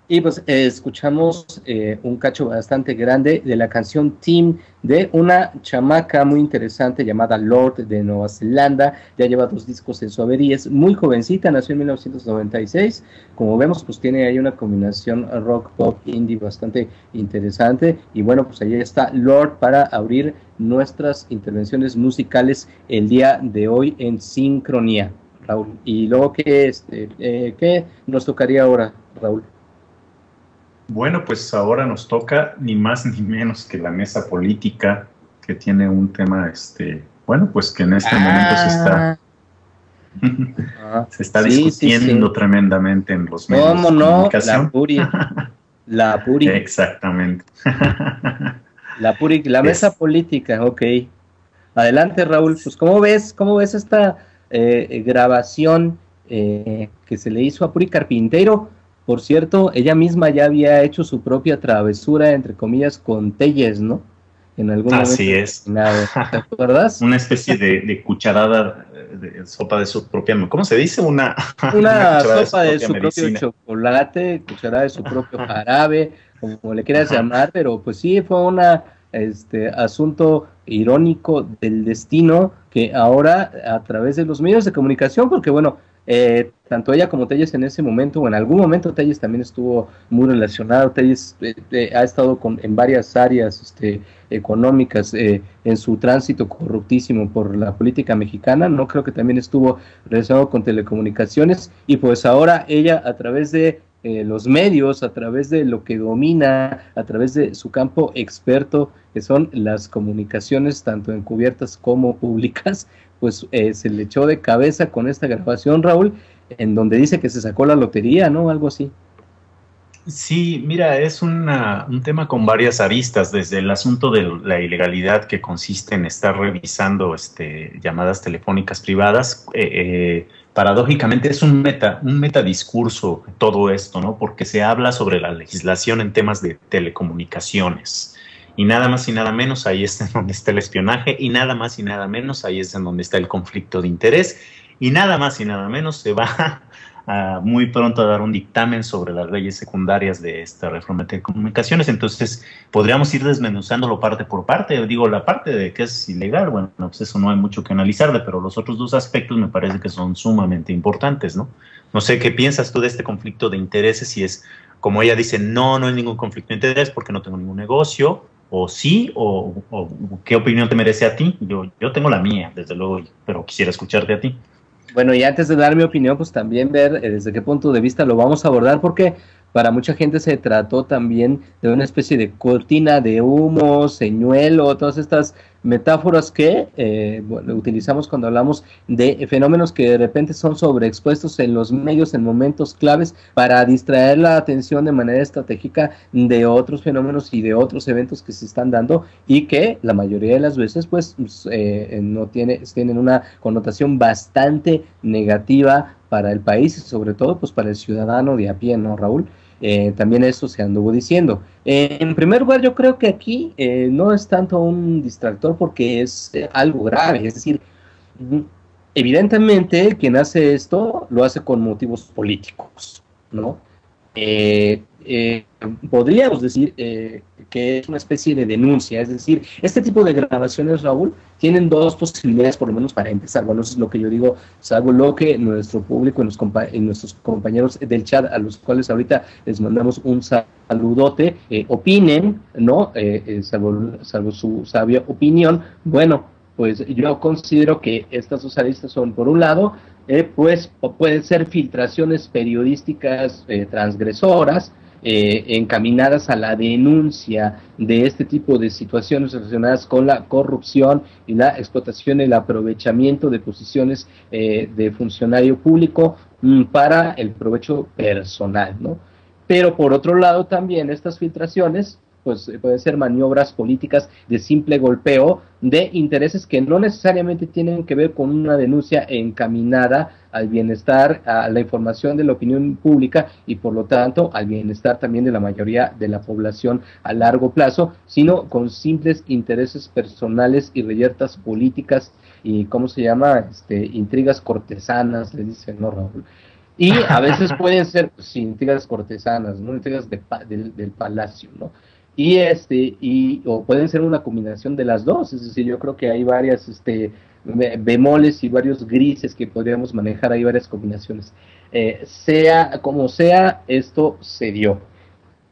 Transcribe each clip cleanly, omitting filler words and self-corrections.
Y pues escuchamos un cacho bastante grande de la canción Team de una chamaca muy interesante llamada Lorde de Nueva Zelanda. Ya lleva 2 discos en su haber y es muy jovencita, nació en 1996. Como vemos, pues tiene ahí una combinación rock, pop, indie bastante interesante. Y bueno, pues ahí está Lorde para abrir nuestras intervenciones musicales el día de hoy en Sincronía, Raúl. Y luego, ¿qué nos tocaría ahora, Raúl? Bueno, pues ahora nos toca ni más ni menos que la mesa política, que tiene un tema, bueno, pues que en este momento Ah, ah, se está sí, sí, sí. discutiendo tremendamente en los medios ¿Cómo de no? La comunicación. Puri, la Puri, Exactamente. la Puri, la mesa Es, política, ok. Adelante, Raúl. Pues, cómo ves esta grabación que se le hizo a Puri Carpintero? Por cierto, ella misma ya había hecho su propia travesura, entre comillas, con Telles, ¿no? En algún momento así es. determinado. ¿Te acuerdas? Una especie de cucharada de sopa de su propia, ¿cómo se dice? Una Una cucharada de su sopa de propia su propio medicina. chocolate, cucharada de su propio jarabe, como le quieras llamar, pero pues sí, fue una asunto irónico del destino que ahora a través de los medios de comunicación, porque bueno, tanto ella como Telles en ese momento, o en algún momento Telles también estuvo muy relacionado, Telles ha estado en varias áreas económicas en su tránsito corruptísimo por la política mexicana, no creo que también estuvo relacionado con telecomunicaciones y pues ahora ella a través de los medios, a través de lo que domina, a través de su campo experto, que son las comunicaciones, tanto encubiertas como públicas, pues se le echó de cabeza con esta grabación, Raúl, en donde dice que se sacó la lotería, ¿no? Algo así. Sí, mira, es un tema con varias aristas, desde el asunto de la ilegalidad que consiste en estar revisando llamadas telefónicas privadas. Paradójicamente es un metadiscurso todo esto, ¿no? Porque se habla sobre la legislación en temas de telecomunicaciones. Y nada más y nada menos ahí es en donde está el espionaje, y nada más y nada menos ahí es en donde está el conflicto de interés, y nada más y nada menos se va muy pronto a dar un dictamen sobre las leyes secundarias de esta reforma de telecomunicaciones. Entonces, podríamos ir desmenuzándolo parte por parte. Digo, la parte de que es ilegal, bueno, pues eso no hay mucho que analizarle, pero los otros dos aspectos me parece que son sumamente importantes, ¿no? No sé qué piensas tú de este conflicto de intereses, si es, como ella dice, no, no hay ningún conflicto de interés porque no tengo ningún negocio, o sí, o qué opinión te merece a ti. Yo tengo la mía, desde luego, pero quisiera escucharte a ti. Bueno, y antes de dar mi opinión, pues también ver desde qué punto de vista lo vamos a abordar, porque para mucha gente se trató también de una especie de cortina de humo, señuelo, todas estas metáforas que bueno, utilizamos cuando hablamos de fenómenos que de repente son sobreexpuestos en los medios en momentos claves para distraer la atención de manera estratégica de otros fenómenos y de otros eventos que se están dando y que la mayoría de las veces pues no tienen una connotación bastante negativa para el país y sobre todo pues para el ciudadano de a pie, ¿no, Raúl? También eso se anduvo diciendo. En primer lugar, yo creo que aquí no es tanto un distractor porque es algo grave, es decir, evidentemente quien hace esto lo hace con motivos políticos, ¿no? Eh, eh, Podríamos decir que es una especie de denuncia, es decir, este tipo de grabaciones, Raúl, tienen dos posibilidades por lo menos para empezar. Bueno, eso es lo que yo digo, salvo lo que nuestro público y nuestros compañeros del chat, a los cuales ahorita les mandamos un saludote, opinen, ¿no? Salvo su sabia opinión. Bueno, pues yo considero que estas dos aristas son, por un lado, pues pueden ser filtraciones periodísticas transgresoras, encaminadas a la denuncia de este tipo de situaciones relacionadas con la corrupción y la explotación y el aprovechamiento de posiciones de funcionario público para el provecho personal, ¿no? Pero por otro lado también estas filtraciones pues pueden ser maniobras políticas de simple golpeo de intereses que no necesariamente tienen que ver con una denuncia encaminada al bienestar, a la información de la opinión pública y por lo tanto al bienestar también de la mayoría de la población a largo plazo, sino con simples intereses personales y reyertas políticas y, ¿cómo se llama? Intrigas cortesanas, les dicen, ¿no, Raúl? Y a veces pueden ser, sí, intrigas cortesanas, ¿no? Intrigas del palacio, ¿no? O pueden ser una combinación de las dos, es decir, yo creo que hay varias, bemoles y varios grises que podríamos manejar, hay varias combinaciones. Sea como sea, esto se dio.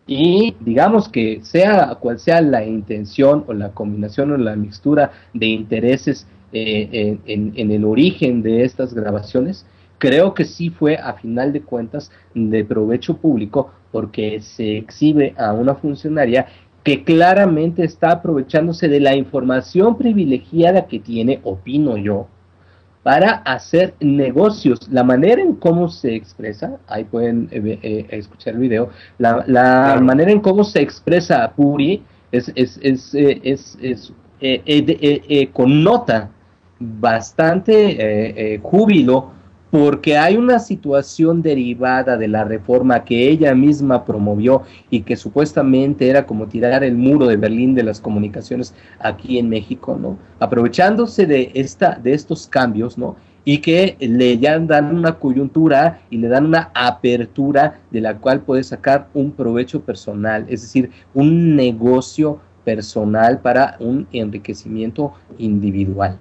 Y digamos que sea cual sea la intención o la combinación o la mixtura de intereses en el origen de estas grabaciones, creo que sí fue a final de cuentas de provecho público porque se exhibe a una funcionaria que claramente está aprovechándose de la información privilegiada que tiene, opino yo, para hacer negocios. La manera en cómo se expresa, ahí pueden escuchar el video, la Claro. manera en cómo se expresa Puri connota bastante júbilo porque hay una situación derivada de la reforma que ella misma promovió y que supuestamente era como tirar el muro de Berlín de las comunicaciones aquí en México, ¿no? Aprovechándose de estos cambios, ¿no? Y que le ya dan una coyuntura y le dan una apertura de la cual puede sacar un provecho personal, es decir, un negocio personal para un enriquecimiento individual.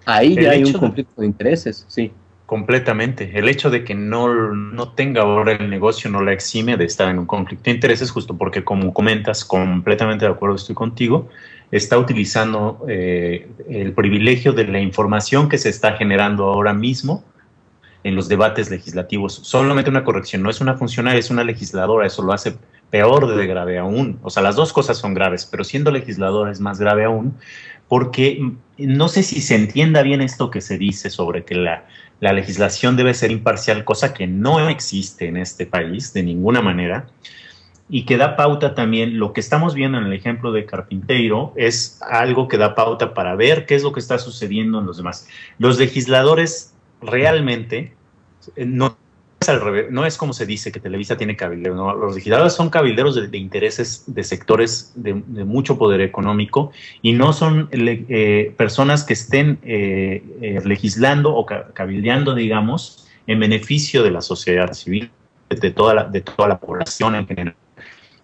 Ahí ya El hay un hecho de, conflicto de intereses, sí. Completamente. El hecho de que no tenga ahora el negocio no la exime de estar en un conflicto de intereses, justo porque, como comentas, completamente de acuerdo estoy contigo, está utilizando el privilegio de la información que se está generando ahora mismo en los debates legislativos. Solamente una corrección, no es una funcionaria, es una legisladora, eso lo hace peor de grave aún. O sea, las dos cosas son graves, pero siendo legisladora es más grave aún, porque no sé si se entienda bien esto que se dice sobre que la legislación debe ser imparcial, cosa que no existe en este país de ninguna manera, y que da pauta también, lo que estamos viendo en el ejemplo de Carpinteiro es algo que da pauta para ver qué es lo que está sucediendo en los demás. Los legisladores realmente no es al revés, no es como se dice que Televisa tiene cabilderos, no, los legisladores son cabilderos de intereses de sectores de mucho poder económico y no son personas que estén legislando o cabildeando, digamos, en beneficio de la sociedad civil, de toda la población en general.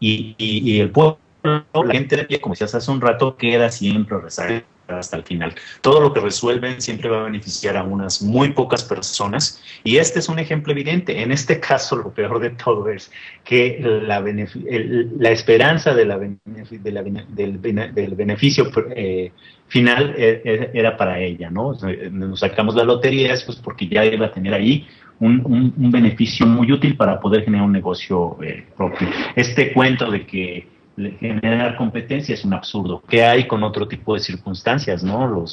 Y el pueblo, la gente de pie, como decías hace un rato, queda siempre rezagada hasta el final. Todo lo que resuelven siempre va a beneficiar a unas muy pocas personas y este es un ejemplo evidente. En este caso, lo peor de todo es que la esperanza del beneficio final era para ella, ¿no? Nos sacamos la lotería pues porque ya iba a tener ahí un beneficio muy útil para poder generar un negocio propio. Este cuento de que generar competencia es un absurdo. ¿Qué hay con otro tipo de circunstancias, no?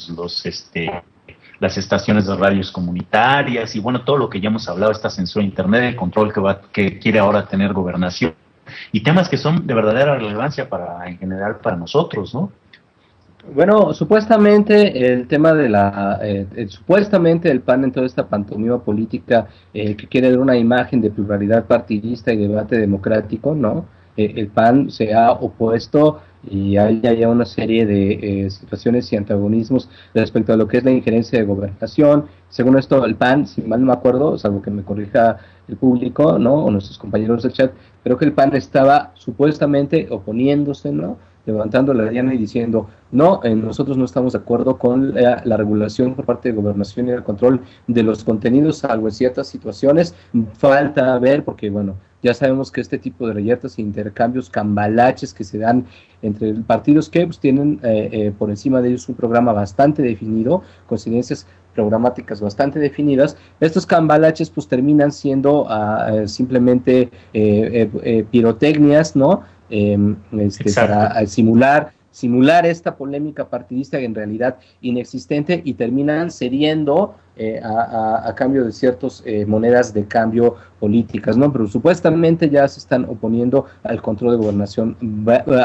Las estaciones de radios comunitarias y bueno, todo lo que ya hemos hablado, esta censura de internet, el control que quiere ahora tener gobernación y temas que son de verdadera relevancia en general para nosotros, ¿no? Bueno, supuestamente el tema de supuestamente el PAN en toda esta pantomima política que quiere dar una imagen de pluralidad partidista y debate democrático, ¿no? El PAN se ha opuesto y hay ya una serie de situaciones y antagonismos respecto a lo que es la injerencia de gobernación. Según esto, el PAN, si mal no me acuerdo, salvo que me corrija el público, ¿no? O nuestros compañeros del chat, creo que el PAN estaba supuestamente oponiéndose, ¿no? Levantando la diana y diciendo, no, nosotros no estamos de acuerdo con la regulación por parte de gobernación y el control de los contenidos, salvo en ciertas situaciones, falta ver, porque bueno, ya sabemos que este tipo de reyertas e intercambios cambalaches que se dan entre partidos que pues, tienen por encima de ellos un programa bastante definido, coincidencias programáticas bastante definidas, estos cambalaches pues terminan siendo simplemente pirotecnias, ¿no? Para simular esta polémica partidista en realidad inexistente y terminan cediendo a cambio de ciertas monedas de cambio políticas, ¿no? Pero supuestamente ya se están oponiendo al control de gobernación.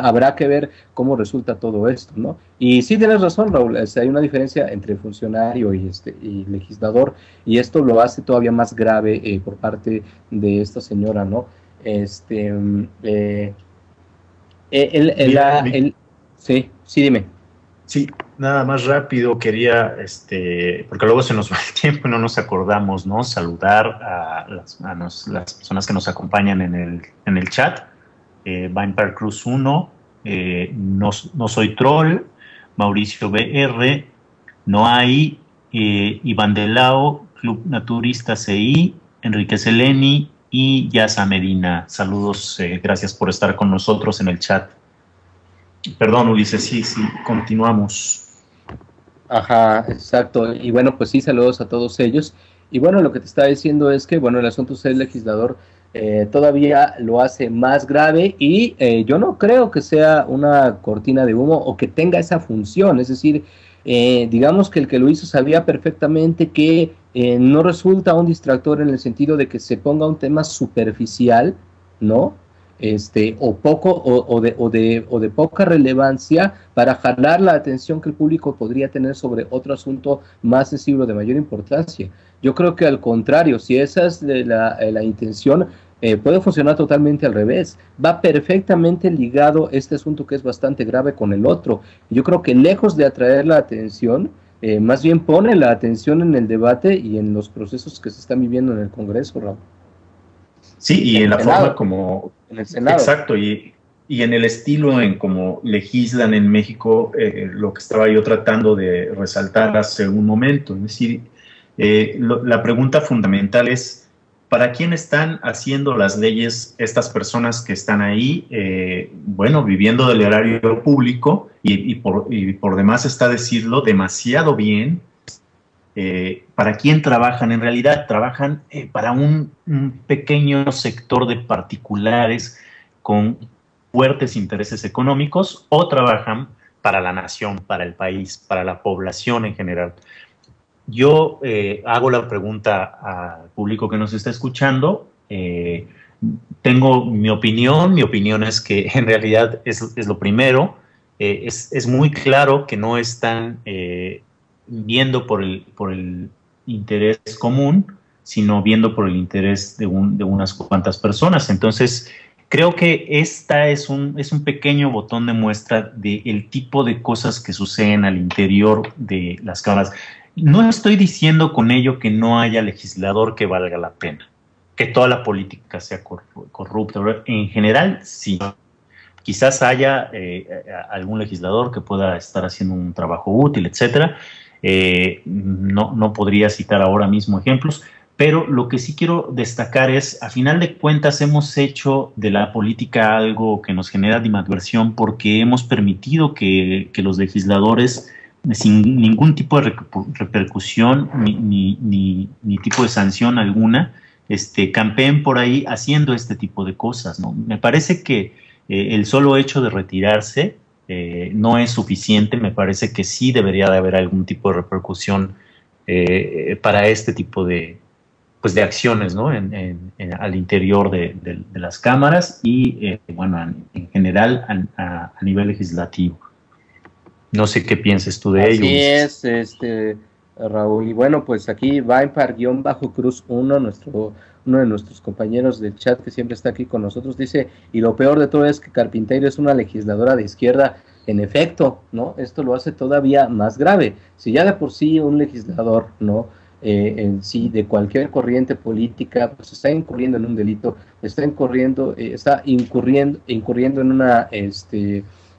Habrá que ver cómo resulta todo esto, ¿no? Y sí tienes razón, Raúl, hay una diferencia entre funcionario y legislador y esto lo hace todavía más grave por parte de esta señora, ¿no? Sí, sí, dime. Sí, nada más rápido quería, porque luego se nos va el tiempo y no nos acordamos, ¿no? Saludar las personas que nos acompañan en el chat. Vampire Cruz 1, no soy troll, Mauricio BR, Noai, Iván Delao, Club Naturista CI, Enrique Seleni y Yasa Medina. Saludos, gracias por estar con nosotros en el chat. Perdón, Ulises, sí, continuamos. Ajá, exacto. Y bueno, pues sí, saludos a todos ellos. Y bueno, lo que te estaba diciendo es que, bueno, el asunto es el legislador todavía lo hace más grave y yo no creo que sea una cortina de humo o que tenga esa función. Es decir, digamos que el que lo hizo sabía perfectamente que no resulta un distractor en el sentido de que se ponga un tema superficial, ¿no? O poco o de poca relevancia para jalar la atención que el público podría tener sobre otro asunto más sensible o de mayor importancia. Yo creo que al contrario, si esa es la intención, puede funcionar totalmente al revés. Va perfectamente ligado este asunto que es bastante grave con el otro. Yo creo que lejos de atraer la atención, más bien pone la atención en el debate y en los procesos que se están viviendo en el Congreso, Raúl. Sí, y en la forma como... En el Senado. Exacto, y en el estilo en cómo legislan en México, lo que estaba yo tratando de resaltar hace un momento. Es decir, la pregunta fundamental es, ¿para quién están haciendo las leyes estas personas que están ahí, bueno, viviendo del erario público y por demás está decirlo demasiado bien? ¿Para quién trabajan? En realidad trabajan para un pequeño sector de particulares con fuertes intereses económicos o trabajan para la nación, para el país, para la población en general. Yo hago la pregunta al público que nos está escuchando. Tengo mi opinión es que en realidad es lo primero. Es muy claro que no están viendo por el interés común, sino viendo por el interés de unas cuantas personas. Entonces, creo que esta es un pequeño botón de muestra del tipo de cosas que suceden al interior de las cámaras. No estoy diciendo con ello que no haya legislador que valga la pena, que toda la política sea corrupta. En general, sí. Quizás haya algún legislador que pueda estar haciendo un trabajo útil, etcétera. No podría citar ahora mismo ejemplos, pero lo que sí quiero destacar es, a final de cuentas, hemos hecho de la política algo que nos genera animadversión porque hemos permitido que los legisladores, sin ningún tipo de repercusión ni tipo de sanción alguna, campeen por ahí haciendo este tipo de cosas, ¿no? Me parece que el solo hecho de retirarse no es suficiente. Me parece que sí debería de haber algún tipo de repercusión para este tipo de acciones, ¿no? Al interior de las cámaras y, bueno, en general a nivel legislativo. No sé qué pienses tú de ello. Así es, Raúl. Y bueno, pues aquí Vampire-Cruz 1, uno de nuestros compañeros del chat que siempre está aquí con nosotros, dice, y lo peor de todo es que Carpinteiro es una legisladora de izquierda. En efecto, ¿no? Esto lo hace todavía más grave. Si ya de por sí un legislador, ¿no? En sí, de cualquier corriente política, pues está incurriendo en un delito, está incurriendo en una,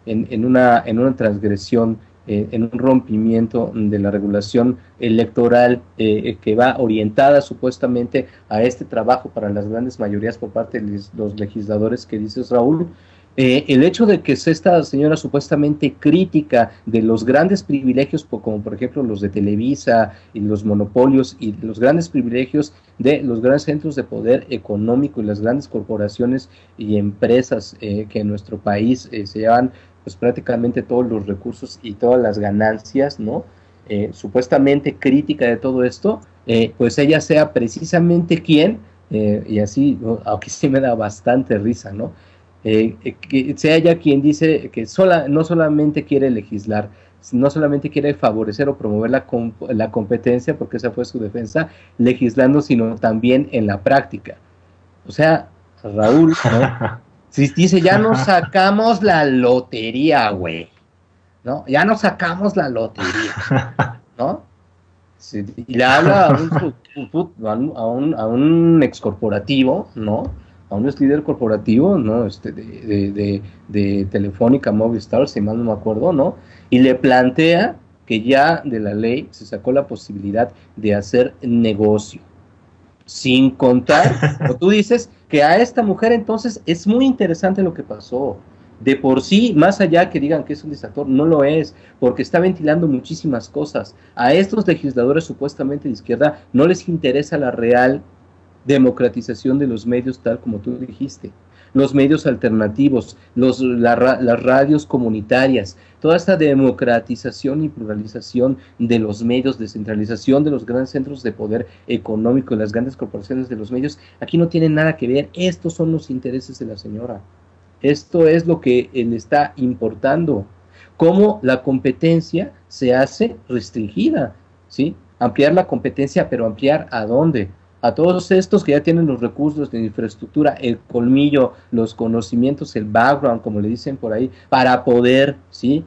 en una transgresión, en un rompimiento de la regulación electoral que va orientada supuestamente a este trabajo para las grandes mayorías por parte de los legisladores que dices, Raúl. El hecho de que esta señora supuestamente crítica de los grandes privilegios, como por ejemplo los de Televisa y los monopolios y los grandes privilegios de los grandes centros de poder económico y las grandes corporaciones y empresas que en nuestro país se llevan pues prácticamente todos los recursos y todas las ganancias, ¿no? Supuestamente crítica de todo esto, pues ella sea precisamente quien, y así, aunque sí me da bastante risa, ¿no? Que sea ella quien dice que no solamente quiere legislar, no solamente quiere favorecer o promover la competencia, porque esa fue su defensa, legislando, sino también en la práctica. O sea, Raúl, ¿no? Si dice, ya nos sacamos la lotería, güey, ¿no? Ya nos sacamos la lotería, ¿no? Sí, y le habla a un ex corporativo, ¿no? A un ex líder corporativo, ¿no? De Telefónica Movistar, si mal no me acuerdo, ¿no? Y le plantea que ya de la ley se sacó la posibilidad de hacer negocio. Sin contar, como tú dices, que a esta mujer entonces es muy interesante lo que pasó. De por sí, más allá que digan que es un distractor, no lo es, porque está ventilando muchísimas cosas. A estos legisladores supuestamente de izquierda no les interesa la real democratización de los medios, tal como tú dijiste. Los medios alternativos, las radios comunitarias, toda esta democratización y pluralización de los medios, descentralización de los grandes centros de poder económico y las grandes corporaciones de los medios, aquí no tienen nada que ver. Estos son los intereses de la señora. Esto es lo que le está importando. Cómo la competencia se hace restringida, ¿sí? Ampliar la competencia, pero ampliar ¿a dónde? A todos estos que ya tienen los recursos de infraestructura, el colmillo, los conocimientos, el background, como le dicen por ahí, para poder, ¿sí?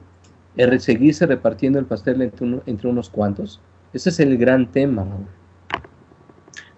Seguirse repartiendo el pastel entre unos cuantos. Ese es el gran tema, ¿no?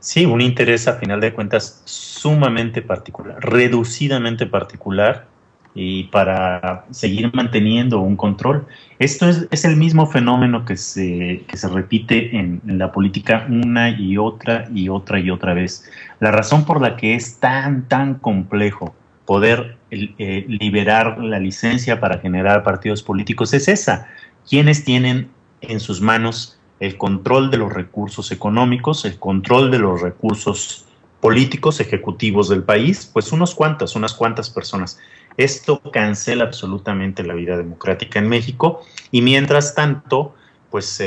Sí, un interés a final de cuentas sumamente particular, reducidamente particular, y para seguir manteniendo un control. Esto es el mismo fenómeno que se repite en la política una y otra y otra y otra vez. La razón por la que es tan complejo poder liberar la licencia para generar partidos políticos es esa. ¿Quiénes tienen en sus manos el control de los recursos económicos, el control de los recursos políticos, ejecutivos del país? Pues unas cuantas personas. Esto cancela absolutamente la vida democrática en México, y mientras tanto, pues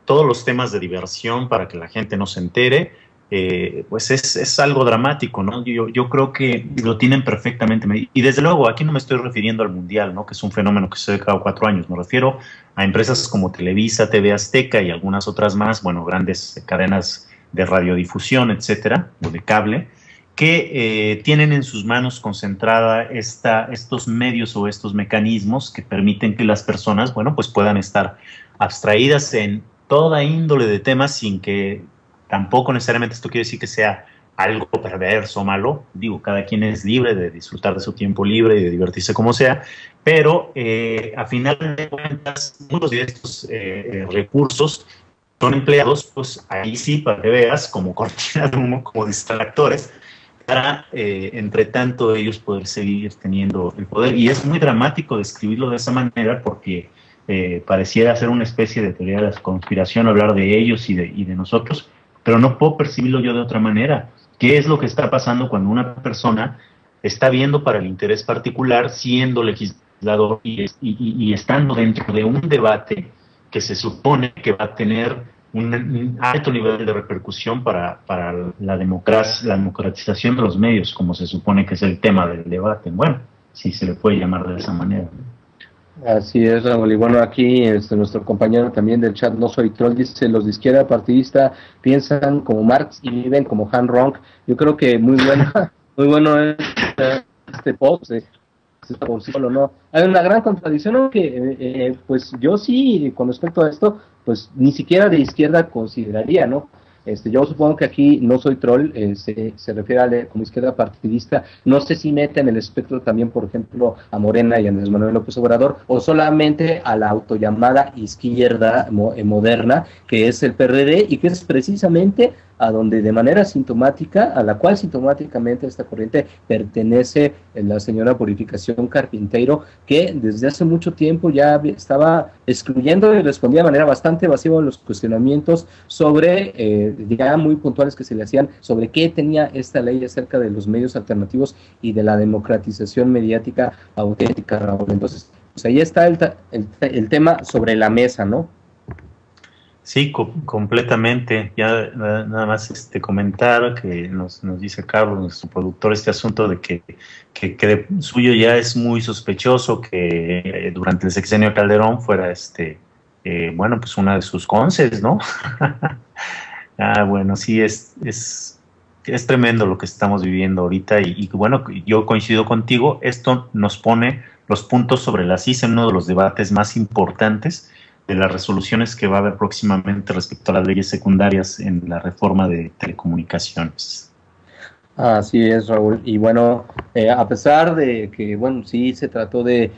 todos los temas de diversión para que la gente no se entere, pues es algo dramático, ¿no? Yo creo que lo tienen perfectamente medido. Y desde luego, aquí no me estoy refiriendo al Mundial, ¿no? Que es un fenómeno que se ve cada 4 años. Me refiero a empresas como Televisa, TV Azteca y algunas otras más, bueno, grandes cadenas de radiodifusión, etcétera, o de cable, que tienen en sus manos concentrada estos medios o estos mecanismos que permiten que las personas, bueno, pues puedan estar abstraídas en toda índole de temas, sin que tampoco necesariamente esto quiere decir que sea algo perverso o malo. Digo, cada quien es libre de disfrutar de su tiempo libre y de divertirse como sea, pero a final de cuentas, muchos de estos recursos son empleados, pues ahí sí, para que veas, como cortinas de humo, como distractores, para, entre tanto, ellos poder seguir teniendo el poder. Y es muy dramático describirlo de esa manera, porque pareciera ser una especie de teoría de la conspiración hablar de ellos y de nosotros, pero no puedo percibirlo yo de otra manera. ¿Qué es lo que está pasando cuando una persona está viendo para el interés particular, siendo legislador y estando dentro de un debate que se supone que va a tener un alto nivel de repercusión para la democratización de los medios, como se supone que es el tema del debate? Bueno, si se le puede llamar de esa manera. Así es, Raúl. Y bueno, aquí nuestro compañero también del chat, No Soy Troll, dice: los de izquierda partidista piensan como Marx y viven como Han Ronk. Yo creo que muy bueno este post, por sí solo, ¿no? Hay una gran contradicción, aunque pues yo sí, con respecto a esto, pues ni siquiera de izquierda consideraría, ¿no? Yo supongo que aquí No Soy Troll se refiere a como izquierda partidista. No sé si mete en el espectro también, por ejemplo, a Morena y a Andrés Manuel López Obrador, o solamente a la autollamada izquierda moderna, que es el PRD, y que es precisamente a donde de manera sintomática, a la cual sintomáticamente esta corriente pertenece la señora Purificación Carpinteiro, que desde hace mucho tiempo ya estaba excluyendo y respondía de manera bastante evasiva a los cuestionamientos sobre, ya muy puntuales que se le hacían, sobre qué tenía esta ley acerca de los medios alternativos y de la democratización mediática auténtica, Raúl. Entonces, pues ahí está el tema sobre la mesa, ¿no? Sí, completamente. Ya nada más comentar que nos dice Carlos, nuestro productor, este asunto de que de suyo ya es muy sospechoso que durante el sexenio de Calderón fuera bueno, pues una de sus conces, ¿no? Bueno, sí, es es tremendo lo que estamos viviendo ahorita y bueno, yo coincido contigo, esto nos pone los puntos sobre las ICE en uno de los debates más importantes de las resoluciones que va a haber próximamente respecto a las leyes secundarias en la reforma de telecomunicaciones. Así es, Raúl. Y bueno, a pesar de que, bueno, sí se trató de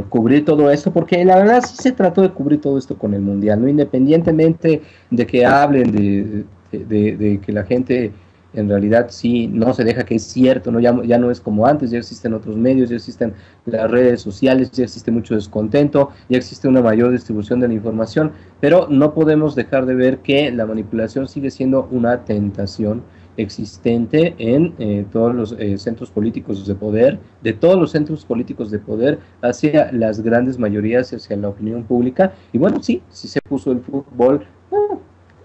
cubrir todo esto, porque la verdad sí se trató de cubrir todo esto con el Mundial, ¿no? Independientemente de que hablen de que la gente en realidad sí no se deja, que es cierto, ¿no? Ya no es como antes, ya existen otros medios, ya existen las redes sociales, ya existe mucho descontento, ya existe una mayor distribución de la información, pero no podemos dejar de ver que la manipulación sigue siendo una tentación existente en todos los centros políticos de poder, de todos los centros políticos de poder hacia las grandes mayorías, hacia la opinión pública. Y bueno, sí se puso el fútbol,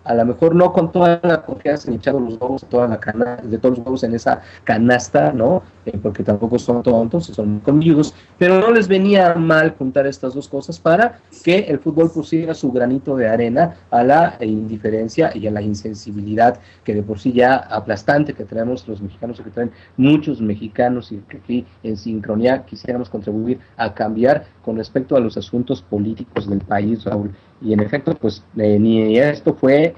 a lo mejor no con toda la confianza ni echando los huevos de todos los huevos en esa canasta, ¿no? Porque tampoco son tontos, son conmigo, pero no les venía mal juntar estas dos cosas para que el fútbol pusiera su granito de arena a la indiferencia y a la insensibilidad que de por sí ya aplastante que tenemos los mexicanos, que traen muchos mexicanos, y que aquí en sincronía quisiéramos contribuir a cambiar con respecto a los asuntos políticos del país, Raúl. Y en efecto, pues ni esto fue,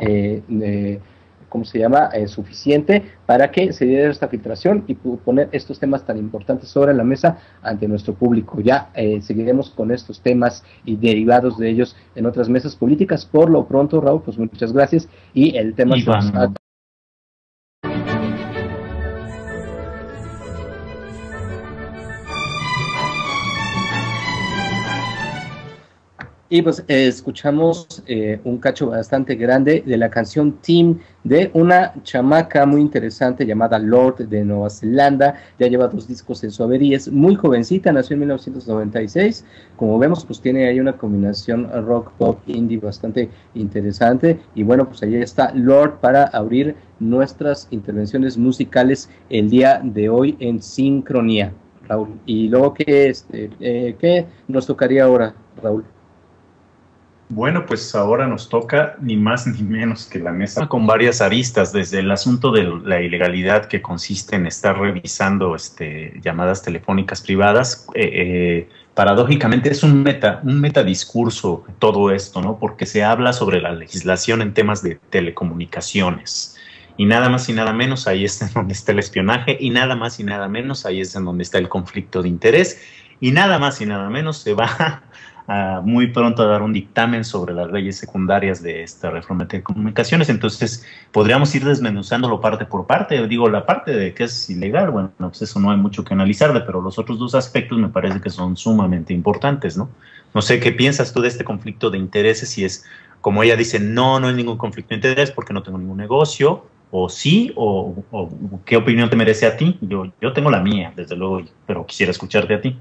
¿cómo se llama?, suficiente para que se diera esta filtración y poner estos temas tan importantes sobre la mesa ante nuestro público. Ya seguiremos con estos temas y derivados de ellos en otras mesas políticas. Por lo pronto, Raúl, pues muchas gracias. Y el tema y pues escuchamos un cacho bastante grande de la canción Team de una chamaca muy interesante llamada Lorde de Nueva Zelanda. Ya lleva 2 discos en su haber y es muy jovencita, nació en 1996. Como vemos, pues tiene ahí una combinación rock, pop, indie bastante interesante. Y bueno, pues ahí está Lorde para abrir nuestras intervenciones musicales el día de hoy en Sincronía, Raúl. Y luego, ¿qué nos tocaría ahora, Raúl? Bueno, pues ahora nos toca ni más ni menos que la mesa con varias aristas, desde el asunto de la ilegalidad que consiste en estar revisando llamadas telefónicas privadas. Paradójicamente es un metadiscurso todo esto, ¿no? Porque se habla sobre la legislación en temas de telecomunicaciones. Y nada más y nada menos ahí es en donde está el espionaje, y nada más y nada menos ahí es en donde está el conflicto de interés, y nada más y nada menos se va muy pronto a dar un dictamen sobre las leyes secundarias de esta reforma de telecomunicaciones. Entonces podríamos ir desmenuzándolo parte por parte. Digo, la parte de que es ilegal, bueno, pues eso no hay mucho que analizarle, pero los otros 2 aspectos me parece que son sumamente importantes, ¿no? No sé qué piensas tú de este conflicto de intereses, si es, como ella dice, no hay ningún conflicto de interés porque no tengo ningún negocio, o sí, o qué opinión te merece a ti. Yo tengo la mía, desde luego, pero quisiera escucharte a ti.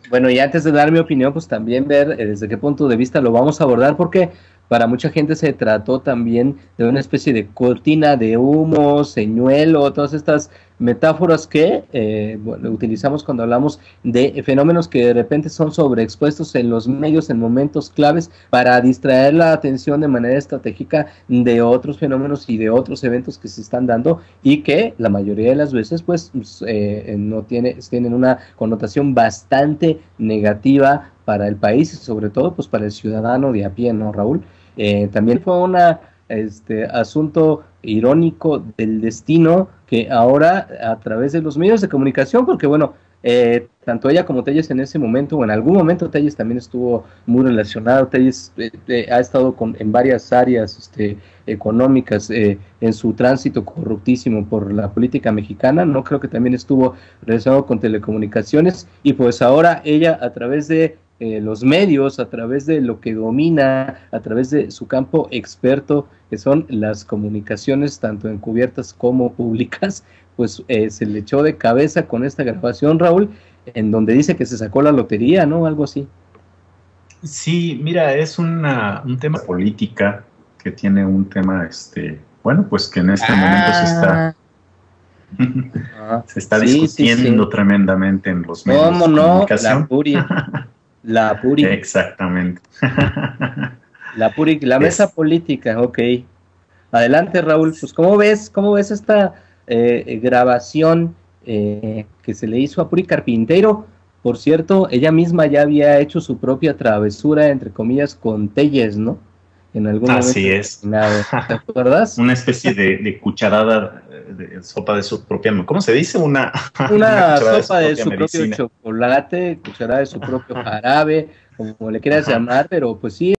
Bueno, y antes de dar mi opinión, pues también ver desde qué punto de vista lo vamos a abordar, porque para mucha gente se trató también de una especie de cortina de humo, señuelo, todas estas metáforas que utilizamos cuando hablamos de fenómenos que de repente son sobreexpuestos en los medios en momentos claves para distraer la atención de manera estratégica de otros fenómenos y de otros eventos que se están dando y que la mayoría de las veces pues tienen una connotación bastante negativa para el país y sobre todo pues para el ciudadano de a pie, ¿no, Raúl? También fue una asunto irónico del destino que ahora a través de los medios de comunicación, porque bueno, tanto ella como Telles en ese momento, o en algún momento Telles también estuvo muy relacionado, Telles ha estado en varias áreas económicas en su tránsito corruptísimo por la política mexicana, no creo que también estuvo relacionado con telecomunicaciones, y pues ahora ella a través de los medios, a través de lo que domina, a través de su campo experto, que son las comunicaciones, tanto encubiertas como públicas, pues se le echó de cabeza con esta grabación, Raúl, en donde dice que se sacó la lotería, ¿no? Algo así. Sí, mira, es un tema política que tiene un tema, bueno, pues que en este momento se está discutiendo tremendamente en los medios de comunicación. ¿Cómo no? La Puri. Exactamente. La Puri, la mesa política, ok. Adelante, Raúl, pues ¿cómo ves esta grabación que se le hizo a Puri Carpintero. Por cierto, ella misma ya había hecho su propia travesura, entre comillas, con Telles, ¿no? En algún momento. Así es. ¿Te acuerdas? Una especie de cucharada de sopa de su propia... ¿Cómo se dice? Una sopa de su propio chocolate, cucharada de su propio jarabe, como le quieras llamar, pero pues sí.